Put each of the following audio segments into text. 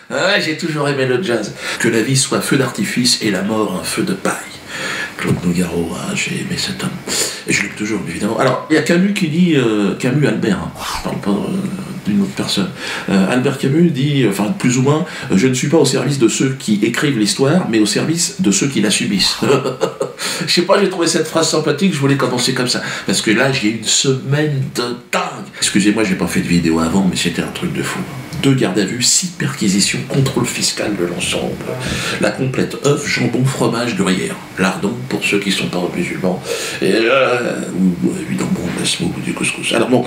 Ah, j'ai toujours aimé le jazz. Que la vie soit un feu d'artifice et la mort un feu de paille. Claude Nougaro, hein, j'ai aimé cet homme. Et je l'aime toujours, évidemment. Alors, il y a Camus qui dit, Camus Albert, hein, je parle pas d'une autre personne. Albert Camus dit, enfin plus ou moins, je ne suis pas au service de ceux qui écrivent l'histoire, mais au service de ceux qui la subissent. Je sais pas, j'ai trouvé cette phrase sympathique, je voulais commencer comme ça. Parce que là, j'ai eu une semaine de dingue. Excusez-moi, j'ai pas fait de vidéo avant, mais c'était un truc de fou. 2 gardes à vue, 6 perquisitions, contrôle fiscal de l'ensemble. La complète œuf, jambon, fromage, gruyère. Lardon, pour ceux qui sont pas musulmans. Et ou évidemment, de la smoke ou du couscous. Alors bon,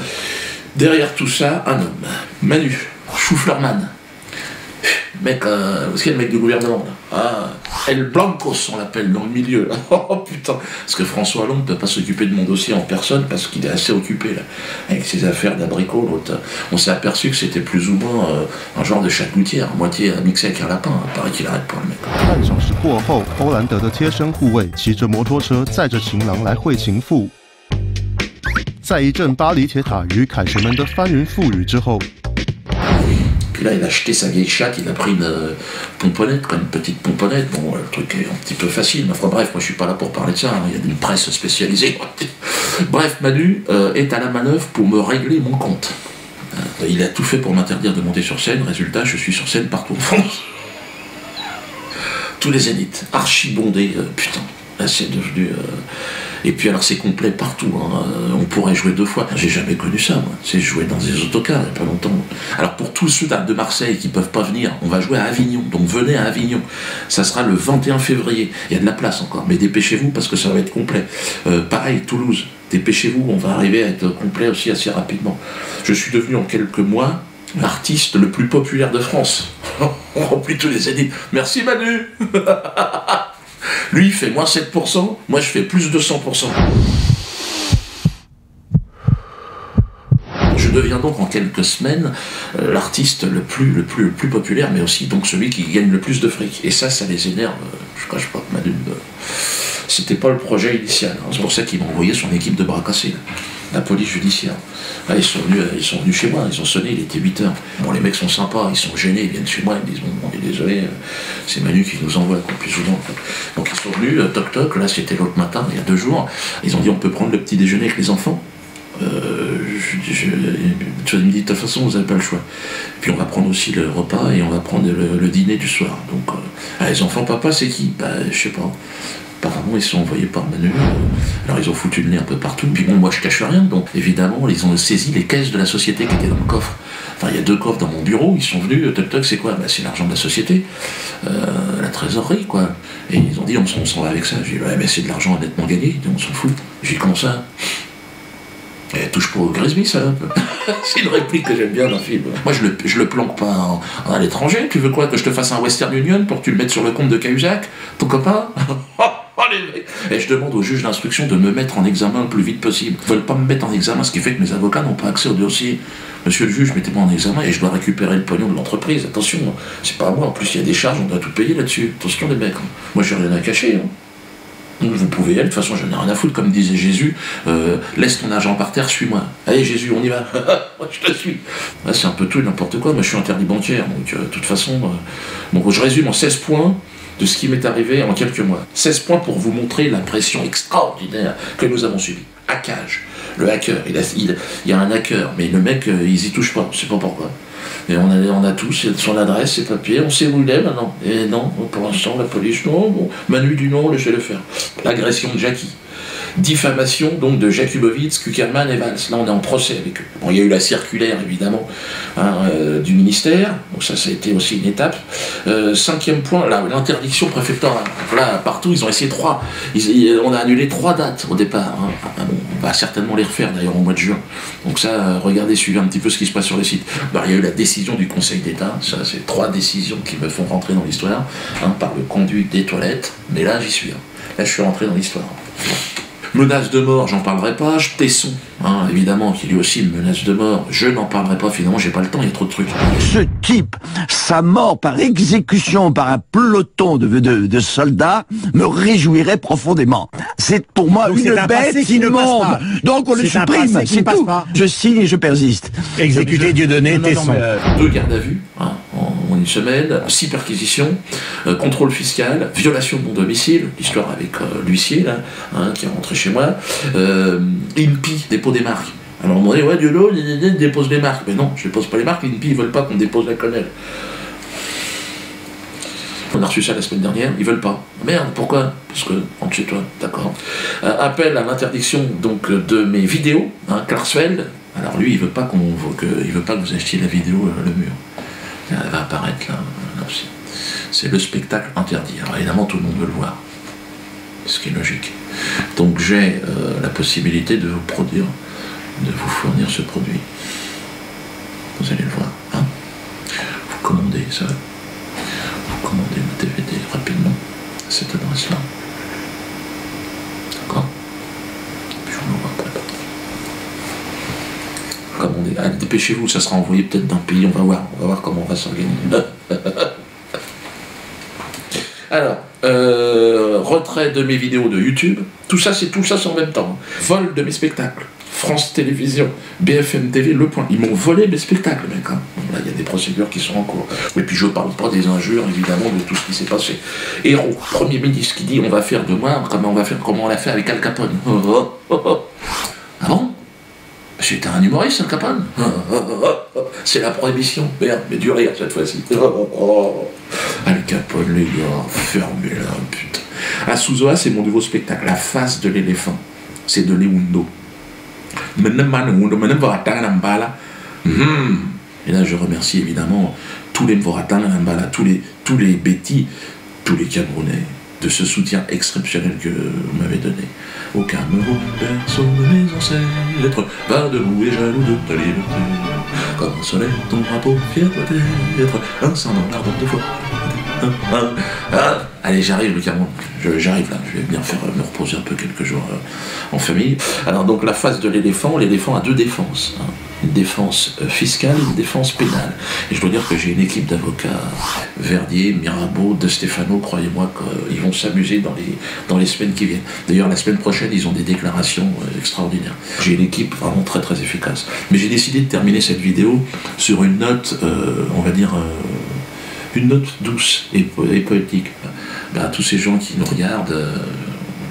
derrière tout ça, un homme. Manu, Choufleurman. Mec, c'est le mec du gouvernement, là. Ah, El Blancos, on l'appelle dans le milieu, là. Oh putain. Parce que François Hollande ne peut pas s'occuper de mon dossier en personne parce qu'il est assez occupé, là. Avec ses affaires d'abricot, l'autre. On s'est aperçu que c'était plus ou moins un genre de chat gouttière, moitié mixé avec un lapin. Paraît qu'il arrête pas, le mec. 半小时过后，欧兰德的贴身护卫骑着摩托车载着情郎来会情妇。在一阵巴黎铁塔与凯旋门的翻云覆雨之后。 Puis là, il a acheté sa vieille chatte, il a pris une pomponnette, quoi, une petite pomponnette. Bon, le truc est un petit peu facile, mais enfin bref, moi je suis pas là pour parler de ça, hein. Il y a une presse spécialisée. Bref, Manu est à la manœuvre pour me régler mon compte. Il a tout fait pour m'interdire de monter sur scène, résultat, je suis sur scène partout en France. Tous les zéniths, archi bondés, putain. Là, c'est devenu... Et puis alors c'est complet partout, hein. On pourrait jouer 2 fois. J'ai jamais connu ça, moi. C'est jouer dans des autocars il n'y a pas longtemps. Alors pour tous ceux de Marseille qui peuvent pas venir, on va jouer à Avignon. Donc venez à Avignon. Ça sera le 21 février. Il y a de la place encore, mais dépêchez-vous parce que ça va être complet. Pareil, Toulouse. Dépêchez-vous, on va arriver à être complet aussi assez rapidement. Je suis devenu en quelques mois l'artiste le plus populaire de France. On remplit tous les édits. Merci Manu. Lui, il fait moins 7%, moi je fais plus de 100%. Je deviens donc en quelques semaines l'artiste le plus populaire, mais aussi donc celui qui gagne le plus de fric. Et ça les énerve. Je cache pas, Manu. C'était pas le projet initial. Hein. C'est pour ça qu'ils m'ont envoyé son équipe de bras cassés. La police judiciaire. Là, ils sont venus chez moi, ils ont sonné, il était 8h. Bon, les mecs sont sympas, ils sont gênés, ils viennent chez moi, ils disent bon, on est désolé, c'est Manu qui nous envoie, quoi, plus souvent. Quoi. Donc ils sont venus, toc toc, là c'était l'autre matin, il y a 2 jours, ils ont dit on peut prendre le petit déjeuner avec les enfants. Tu me dis de toute façon vous n'avez pas le choix. Puis on va prendre aussi le repas et on va prendre le dîner du soir. Donc les enfants, papa c'est qui? Bah je sais pas. Apparemment, ils sont envoyés par Manu. Alors, ils ont foutu le nez un peu partout. Puis bon, moi, je cache rien. Donc, évidemment, ils ont saisi les caisses de la société qui étaient dans le coffre. Enfin, il y a 2 coffres dans mon bureau. Ils sont venus. Toc toc, c'est quoi? Bah, c'est l'argent de la société. La trésorerie, quoi. Et ils ont dit, on s'en va avec ça. J'ai dit, ouais, mais c'est de l'argent honnêtement gagné. On s'en fout. J'ai dit, comment ça? Et touche pas au Grisby, ça, un peu. C'est une réplique que j'aime bien d'un film. Moi, je le planque pas à l'étranger. Tu veux quoi? Que je te fasse un Western Union pour que tu le mettes sur le compte de Cahuzac? Ton copain? Et je demande au juge d'instruction de me mettre en examen le plus vite possible. Ils veulent pas me mettre en examen, ce qui fait que mes avocats n'ont pas accès au dossier. Monsieur le juge, mettez-moi en examen et je dois récupérer le pognon de l'entreprise. Attention, c'est pas à moi. En plus, il y a des charges, on doit tout payer là-dessus. Attention, les mecs. Moi, j'ai rien à cacher. Hein. Donc, vous pouvez y aller. De toute façon, j'en ai rien à foutre. Comme disait Jésus, laisse ton argent par terre, suis-moi. Allez, Jésus, on y va. Moi, je te suis. Ouais, c'est un peu tout et n'importe quoi. Moi, je suis interdit bancaire. Donc, de toute façon, bon, je résume en 16 points. De ce qui m'est arrivé en quelques mois. 16 points pour vous montrer la pression extraordinaire que nous avons subie. Hackage. Le hacker, il y a un hacker, mais le mec, il y touche pas, on sait pas pourquoi. Et on a tous son adresse, ses papiers, on sait où il est maintenant. Et non, pour l'instant, la police, non, bon, Manu dit non, laissez-le faire. L'agression de Jackie. Diffamation donc de Jakubowicz, Kuckerman et Valls. Là, on est en procès avec eux. Bon, il y a eu la circulaire, évidemment, du ministère. Donc ça a été aussi une étape. 5e point, là, l'interdiction préfectorale. Là, partout, ils ont essayé 3. On a annulé 3 dates au départ. Hein. Bon, on va certainement les refaire, d'ailleurs, au mois de juin. Donc ça, regardez, suivez un petit peu ce qui se passe sur le site. Bah, il y a eu la décision du Conseil d'État. Ça, c'est 3 décisions qui me font rentrer dans l'histoire. Hein, par le conduit des toilettes. Mais là, j'y suis. Hein. Là, je suis rentré dans l'histoire. Menace de mort, j'en parlerai pas. Tesson, hein, évidemment, qui lui aussi une menace de mort, je n'en parlerai pas, finalement, j'ai pas le temps, il y a trop de trucs. Ce type, sa mort par exécution par un peloton de soldats me réjouirait profondément. C'est pour moi une bête immonde. Donc on le supprime, c'est tout. Je signe et je persiste. Exécuté Dieudonné, Tesson. 2 gardes à vue, hein, en une semaine, 6 perquisitions, contrôle fiscal, violation de mon domicile, l'histoire avec l'huissier, là, hein, qui est rentré chez moi, INPI, dépôt des marques. Alors on m'a dit, ouais, Dieudonné dépose les marques. Mais non, je ne dépose pas les marques, l'INPI, ils veulent pas qu'on dépose la quenelle. On a reçu ça la semaine dernière, ils veulent pas. Merde, pourquoi? Parce que, rentre chez toi, d'accord. Appel à l'interdiction donc de mes vidéos, hein, Klarsfeld. Alors lui, il veut pas que vous achetiez la vidéo Le Mur. Elle va apparaître là aussi. C'est le spectacle interdit. Alors évidemment, tout le monde veut le voir. Ce qui est logique. Donc j'ai la possibilité de vous produire, de vous fournir ce produit. Vous allez le voir. Hein, vous commandez ça. Vous commandez le DVD rapidement à cette adresse-là. D'accord? Puis je vous l'envoie après. Commandez. Allez, dépêchez-vous, ça sera envoyé peut-être d'un pays, on va voir comment on va s'organiser. Alors, retrait de mes vidéos de YouTube, tout ça c'est en même temps. Vol de mes spectacles. France Télévisions, BFM TV, Le Point. Ils m'ont volé mes spectacles, mec. Hein. Là, il y a des procédures qui sont en cours. Et puis je ne parle pas des injures, évidemment, de tout ce qui s'est passé. Hérault, Premier ministre, qui dit on va faire de moi, comment on l'a fait avec Al Capone. Ah bon? C'était un humoriste, Al Capone. C'est la prohibition. Merde, mais du rire cette fois-ci. Al Capone, les gars, fermez-la, putain. À Souzoa, c'est mon nouveau spectacle, La face de l'éléphant. C'est de Lewundo. Et là, je remercie évidemment tous les Mvoratans, tous les Bétis, tous les Camerounais, de ce soutien exceptionnel que vous m'avez donné. Au Cameroun, berceau de mes ancêtres, va debout et jaloux de ta liberté. Comme un soleil, ton drapeau, fier peut-être, un sang dans l'ardeur de foi. Allez, j'arrive, le Cameroun. J'arrive là, je vais bien faire me reposer un peu quelques jours en famille. Alors donc la face de l'éléphant a 2 défenses. Hein. Une défense fiscale et une défense pénale. Et je dois dire que j'ai une équipe d'avocats, Verdier, Mirabeau, De Stefano, croyez-moi qu'ils vont s'amuser dans les semaines qui viennent. D'ailleurs, la semaine prochaine, ils ont des déclarations extraordinaires. J'ai une équipe vraiment très très efficace. Mais j'ai décidé de terminer cette vidéo sur une note, on va dire, une note douce et poétique. À tous ces gens qui nous regardent,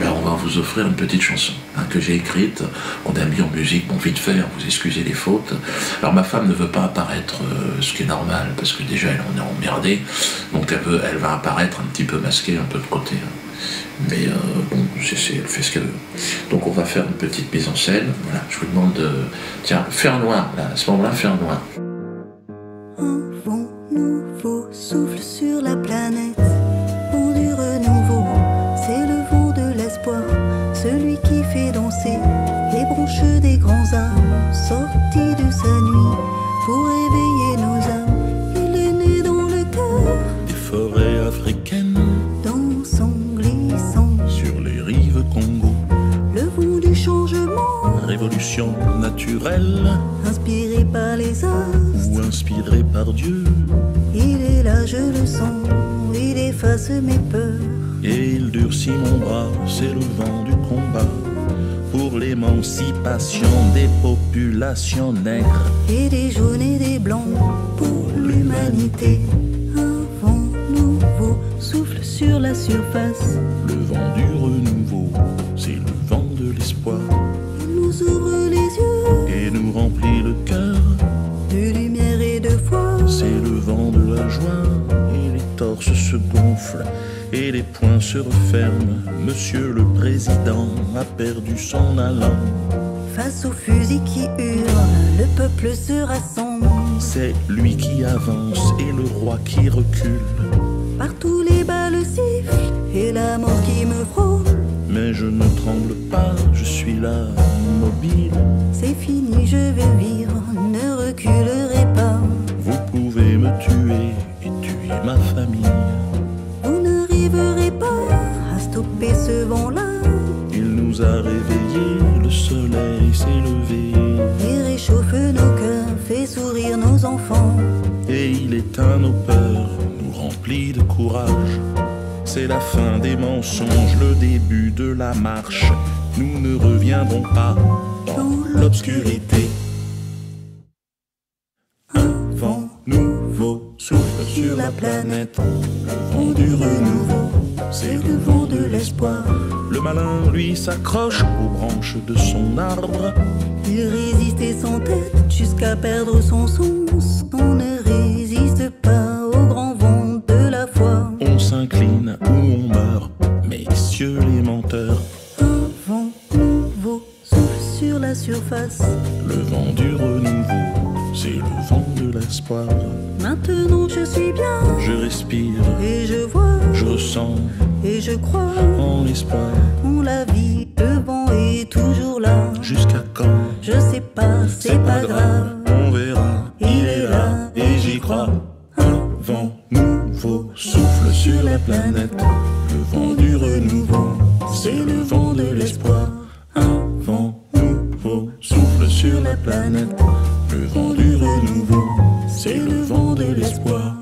on va vous offrir une petite chanson que j'ai écrite, qu'on a mis en musique, bon vite fait, vous excusez les fautes. Alors ma femme ne veut pas apparaître, ce qui est normal, parce que déjà elle en est emmerdée, donc elle va apparaître un petit peu masquée, un peu de côté. Mais bon, elle fait ce qu'elle veut. Donc on va faire une petite mise en scène. Voilà, je vous demande de... Tiens, faire noir, là, à ce moment-là, faire noir. Un vent nouveau souffle sur la planète, vent du renouveau, c'est le vent de l'espoir, celui qui fait danser les branches des grands arbres, sortis de sa nuit pour éveiller nos âmes. Il est né dans le cœur des forêts africaines, dansant, glissant sur les rives Congo. Le vent du changement, Révolution naturelle, inspiré par les astres, ou inspiré par Dieu. il est là, je le sens, il efface mes peurs. Et il durcit mon bras, c'est le vent du combat pour l'émancipation des populations nègres. Et des jaunes et des blancs pour l'humanité. Un vent nouveau souffle sur la surface. Le vent du renouveau, c'est le vent de l'espoir. Il nous ouvre les yeux Et nous remplit le cœur, de lumière et de foi. c'est le vent de la joie. Et les torses se gonflent et les poings se referment. Monsieur le Président a perdu son allant. Face aux fusils qui hurlent, le peuple se rassemble. C'est lui qui avance et le roi qui recule. Partout les balles sifflent et la mort qui me frôle. Mais je ne tremble pas, je suis là, immobile. C'est fini, je vais vivre, ne reculerai pas. Vous pouvez me tuer et tuer ma famille. Vous n'arriverez pas à stopper ce vent-là. Il nous a réveillés rêver. Il réchauffe nos cœurs, fait sourire nos enfants. Et il éteint nos peurs, nous remplit de courage. C'est la fin des mensonges, le début de la marche. Nous ne reviendrons pas dans l'obscurité. Un vent nouveau souffle sur la planète. Le vent du renouveau, c'est le vent de l'espoir. Le malin, lui, s'accroche aux branches de son arbre. Il résiste et s'entête jusqu'à perdre son sens. On ne résiste pas au grand vent de la foi. On s'incline ou on meurt, messieurs les menteurs. Un vent nouveau souffle sur la surface. Le vent du renouveau, c'est le vent de l'espoir. Maintenant je suis bien, Je respire, et je vois, je ressens et je crois en l'espoir. en la vie. Le vent est toujours là. Jusqu'à quand? Je sais pas, c'est pas grave. On verra, il est là et j'y crois. Un vent nouveau souffle sur la planète. Le vent du renouveau, c'est le vent de l'espoir. Un vent nouveau souffle sur la planète. Le vent du renouveau, c'est le vent de l'espoir.